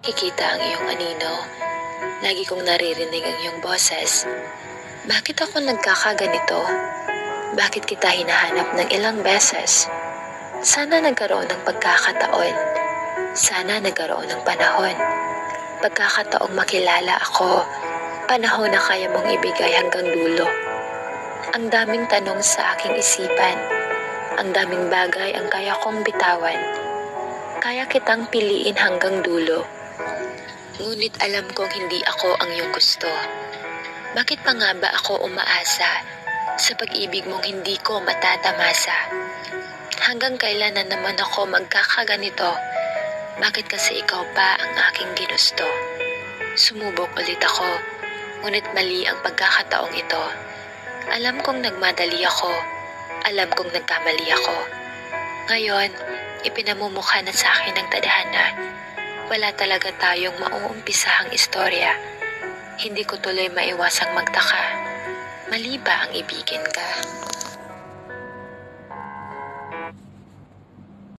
nakikita ang iyong anino. Lagi kong naririnig ang iyong boses. Bakit ako nagkakaganito? Bakit kita hinahanap ng ilang beses? Sana nagkaroon ng pagkakataon. Sana nagkaroon ng panahon. Pagkakataong makilala ako. Panahon na kaya mong ibigay hanggang dulo. Ang daming tanong sa aking isipan. Ang daming bagay ang kaya kong bitawan. Kaya kitang piliin hanggang dulo. Ngunit alam kong hindi ako ang iyong gusto. Bakit pa nga ba ako umaasa sa pag-ibig mong hindi ko matatamasa? Hanggang kailan na naman ako magkakaganito? Bakit kasi ikaw pa ang aking ginusto? Sumubok ulit ako, ngunit mali ang pagkakataong ito. Alam kong nagmadali ako. Alam kong nagkamali ako. Ngayon, ipinamumukha na sa akin ng tadhana. Wala talaga tayong mauumpisahang istorya. Hindi ko tuloy maiwasang magtaka. Mali ba ang ibigin ka?